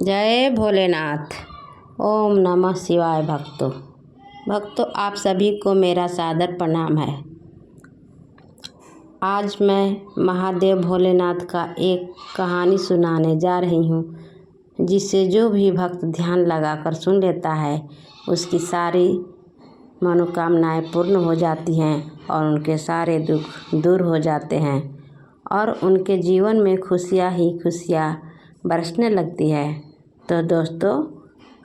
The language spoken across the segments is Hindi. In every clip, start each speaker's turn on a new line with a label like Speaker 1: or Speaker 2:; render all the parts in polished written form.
Speaker 1: जय भोलेनाथ। ओम नमः शिवाय। भक्तों आप सभी को मेरा सादर प्रणाम है। आज मैं महादेव भोलेनाथ का एक कहानी सुनाने जा रही हूँ, जिससे जो भी भक्त ध्यान लगाकर सुन लेता है उसकी सारी मनोकामनाएं पूर्ण हो जाती हैं और उनके सारे दुख दूर हो जाते हैं और उनके जीवन में खुशियाँ ही खुशियाँ बरसने लगती है। तो दोस्तों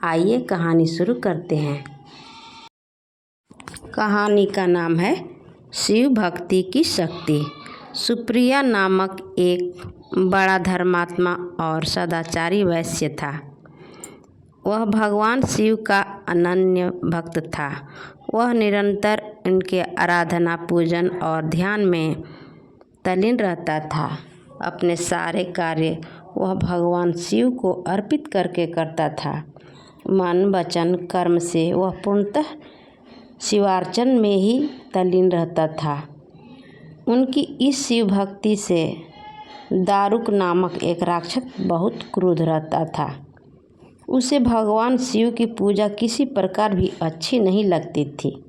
Speaker 1: आइए कहानी शुरू करते हैं। कहानी का नाम है शिव भक्ति की शक्ति। सुप्रिया नामक एक बड़ा धर्मात्मा और सदाचारी वैश्य था। वह भगवान शिव का अनन्य भक्त था। वह निरंतर उनके आराधना, पूजन और ध्यान में तल्लीन रहता था। अपने सारे कार्य वह भगवान शिव को अर्पित करके करता था। मन, वचन, कर्म से वह पूर्णतः शिवार्चन में ही तल्लीन रहता था। उनकी इस शिव भक्ति से दारुक नामक एक राक्षस बहुत क्रुद्ध रहता था। उसे भगवान शिव की पूजा किसी प्रकार भी अच्छी नहीं लगती थी।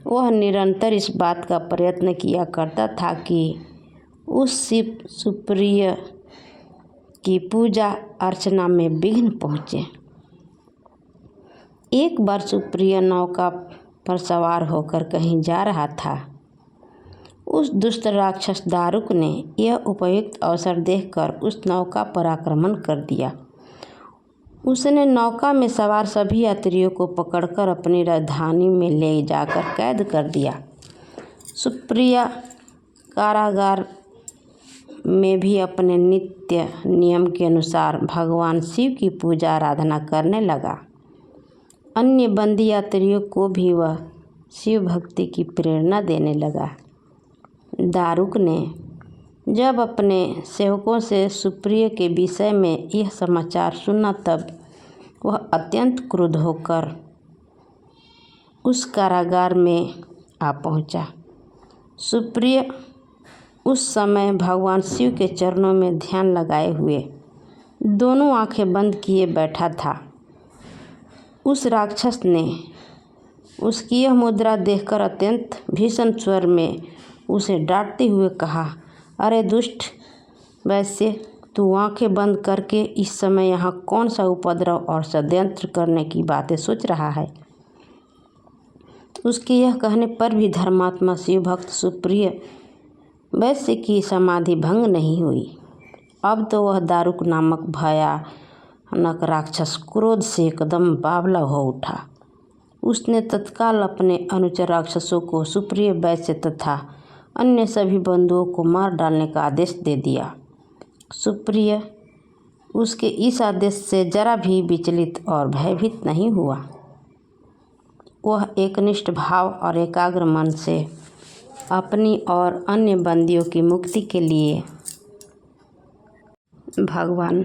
Speaker 1: वह निरंतर इस बात का प्रयत्न किया करता था कि उस शिव सुप्रिय की पूजा अर्चना में विघ्न पहुँचे। एक बार सुप्रिय नौका पर सवार होकर कहीं जा रहा था। उस दुष्ट राक्षस दारुक ने यह उपयुक्त अवसर देखकर उस नौका पर आक्रमण कर दिया। उसने नौका में सवार सभी यात्रियों को पकड़कर अपनी राजधानी में ले जाकर कैद कर दिया। सुप्रिया कारागार में भी अपने नित्य नियम के अनुसार भगवान शिव की पूजा आराधना करने लगा। अन्य बंदी यात्रियों को भी वह शिव भक्ति की प्रेरणा देने लगा। दारुक ने जब अपने सेवकों से सुप्रिय के विषय में यह समाचार सुना, तब वह अत्यंत क्रुद्ध होकर उस कारागार में आ पहुंचा। सुप्रिय उस समय भगवान शिव के चरणों में ध्यान लगाए हुए दोनों आंखें बंद किए बैठा था। उस राक्षस ने उसकी यह मुद्रा देखकर अत्यंत भीषण स्वर में उसे डांटते हुए कहा, अरे दुष्ट वैश्य, तू आंखें बंद करके इस समय यहाँ कौन सा उपद्रव और षड्यंत्र करने की बातें सोच रहा है। उसके यह कहने पर भी धर्मात्मा शिव भक्त सुप्रिय वैश्य की समाधि भंग नहीं हुई। अब तो वह दारुक नामक भयानक राक्षस क्रोध से एकदम बावला हो उठा। उसने तत्काल अपने अनुचर राक्षसों को सुप्रिय वैश्य तथा अन्य सभी बंधुओं को मार डालने का आदेश दे दिया। सुप्रिय उसके इस आदेश से जरा भी विचलित और भयभीत नहीं हुआ। वह एकनिष्ठ भाव और एकाग्र मन से अपनी और अन्य बंदियों की मुक्ति के लिए भगवान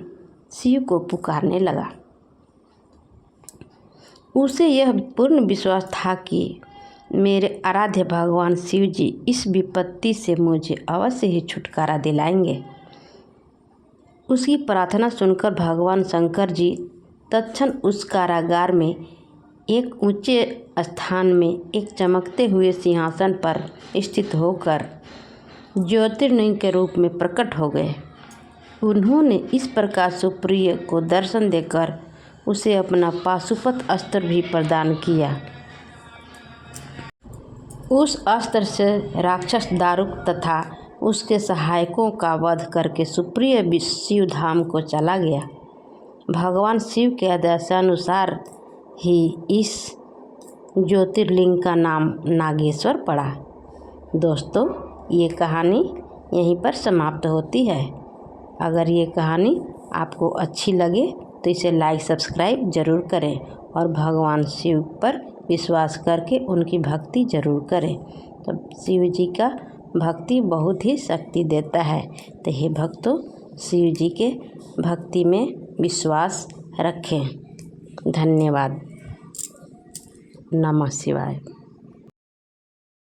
Speaker 1: शिव को पुकारने लगा। उसे यह पूर्ण विश्वास था कि मेरे आराध्य भगवान शिव जी इस विपत्ति से मुझे अवश्य ही छुटकारा दिलाएंगे। उसकी प्रार्थना सुनकर भगवान शंकर जी तत्क्षण उस कारागार में एक ऊंचे स्थान में एक चमकते हुए सिंहासन पर स्थित होकर ज्योतिर्लिंग के रूप में प्रकट हो गए। उन्होंने इस प्रकार सुप्रिय को दर्शन देकर उसे अपना पाशुपत अस्त्र भी प्रदान किया। उस अस्त्र से राक्षस दारुक तथा उसके सहायकों का वध करके सुप्रिय शिव धाम को चला गया। भगवान शिव के आदेशानुसार ही इस ज्योतिर्लिंग का नाम नागेश्वर पड़ा। दोस्तों ये कहानी यहीं पर समाप्त होती है। अगर ये कहानी आपको अच्छी लगे तो इसे लाइक सब्सक्राइब ज़रूर करें और भगवान शिव पर विश्वास करके उनकी भक्ति ज़रूर करें। तो शिव जी का भक्ति बहुत ही शक्ति देता है। तो हे भक्तों, शिव जी के भक्ति में विश्वास रखें। धन्यवाद। नमः शिवाय।